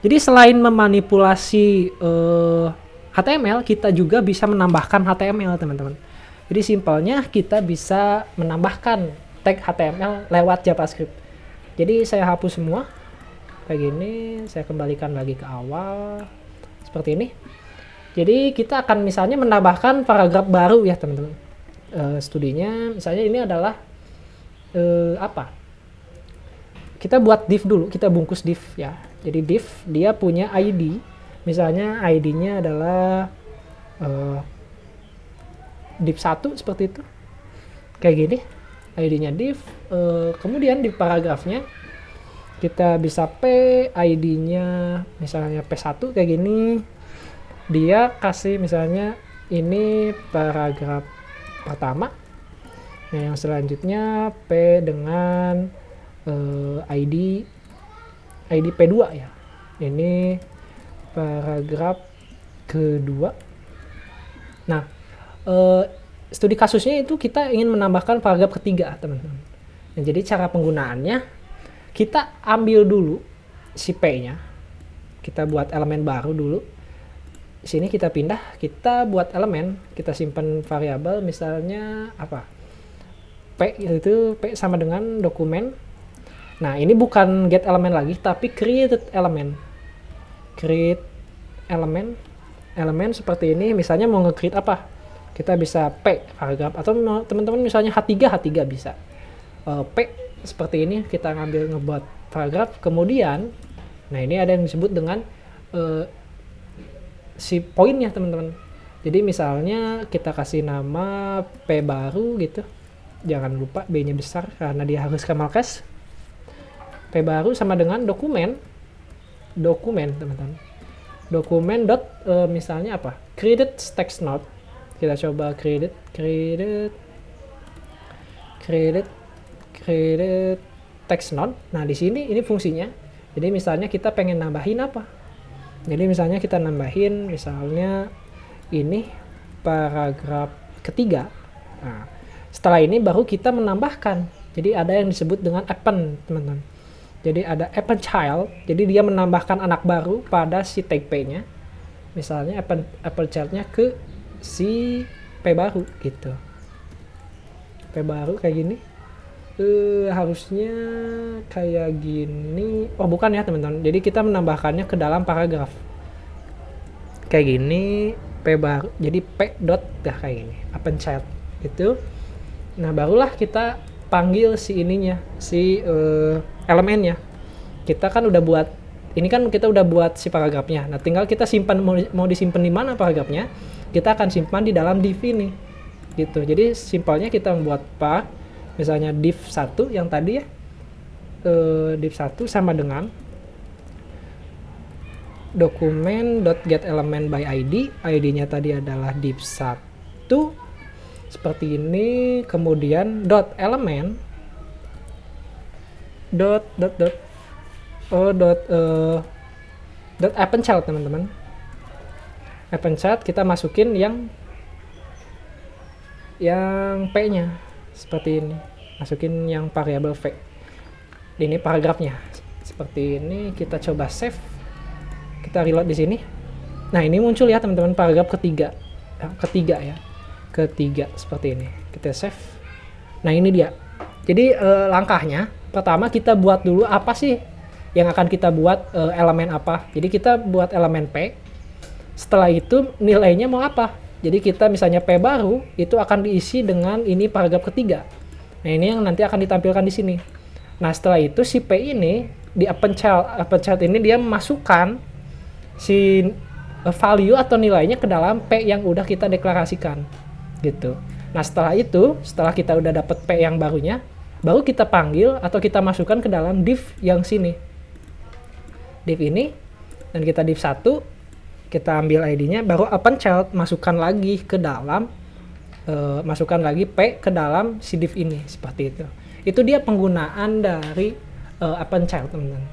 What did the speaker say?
Jadi selain memanipulasi HTML, kita juga bisa menambahkan HTML, teman-teman. Jadi simpelnya kita bisa menambahkan tag HTML lewat JavaScript. Jadi saya hapus semua kayak gini, saya kembalikan lagi ke awal seperti ini. Jadi kita akan misalnya menambahkan paragraf baru ya, teman-teman. Studinya misalnya ini adalah kita buat div dulu, kita bungkus div ya. Jadi div dia punya ID, misalnya ID-nya adalah div 1 seperti itu, kayak gini ID-nya div. Kemudian di paragrafnya kita bisa p ID-nya misalnya p1 kayak gini, dia kasih misalnya ini paragraf pertama. Nah yang selanjutnya p dengan ID P2 ya. Ini paragraf kedua. Nah, studi kasusnya itu kita ingin menambahkan paragraf ketiga, teman-teman. Nah, jadi cara penggunaannya, kita ambil dulu si P-nya. Kita buat elemen baru dulu. Sini kita pindah, kita buat elemen, kita simpan variabel misalnya apa? P itu P sama dengan dokumen. Nah, ini bukan get element lagi, tapi created element. Create elemen seperti ini. Misalnya mau nge-create apa? Kita bisa P paragraf, atau teman-teman misalnya H3 bisa. P seperti ini, kita ngebuat paragraf. Kemudian, nah ini ada yang disebut dengan si poinnya, teman-teman. Jadi misalnya kita kasih nama P baru gitu. Jangan lupa B-nya besar karena dia harus camel case. P baru sama dengan dokumen, teman-teman. Dokumen dot misalnya apa? Created text node. Kita coba created text node. Nah, di sini ini fungsinya. Jadi misalnya kita pengen nambahin apa? Jadi misalnya kita nambahin misalnya ini paragraf ketiga. Nah, setelah ini baru kita menambahkan. Jadi ada yang disebut dengan append, teman-teman. Jadi ada append child, jadi dia menambahkan anak baru pada si tag P-nya. Misalnya append child-nya ke si P baru gitu. P baru kayak gini. Harusnya kayak gini. Oh, bukan ya, teman-teman. Jadi kita menambahkannya ke dalam paragraf. Kayak gini, P baru. Jadi P dot dah kayak gini, append child gitu. Nah, barulah kita panggil si ininya, si elemennya. Kita kan udah buat, ini kan kita udah buat si paragrafnya. Nah, tinggal kita simpan, mau disimpan di mana paragrafnya, kita akan simpan di dalam div ini. Gitu. Jadi simpelnya kita membuat par, misalnya div 1 yang tadi ya. Div 1 sama dengan dokumen.getElementById. ID-nya tadi adalah div 1 seperti ini, kemudian dot element dot append child, teman-teman. Append child kita masukin yang P-nya seperti ini, masukin yang variabel V. Ini paragrafnya seperti ini. Kita coba save, kita reload di sini. Nah, ini muncul ya, teman-teman, paragraf ketiga seperti ini. Kita save. Nah, ini dia. Jadi langkahnya pertama kita buat dulu apa sih yang akan kita buat, elemen apa. Jadi kita buat elemen P. Setelah itu nilainya mau apa. Jadi kita misalnya P baru itu akan diisi dengan ini paragraf ketiga. Nah, ini yang nanti akan ditampilkan di sini. Nah, setelah itu si P ini di append child ini dia memasukkan si value atau nilainya ke dalam P yang udah kita deklarasikan. Gitu. Nah, setelah itu, setelah kita udah dapet P yang barunya, baru kita panggil atau kita masukkan ke dalam div yang sini. Div ini, dan kita div 1, kita ambil ID-nya, baru append child masukkan lagi ke dalam, masukkan lagi P ke dalam si div ini, seperti itu. Itu dia penggunaan dari append child, teman-teman.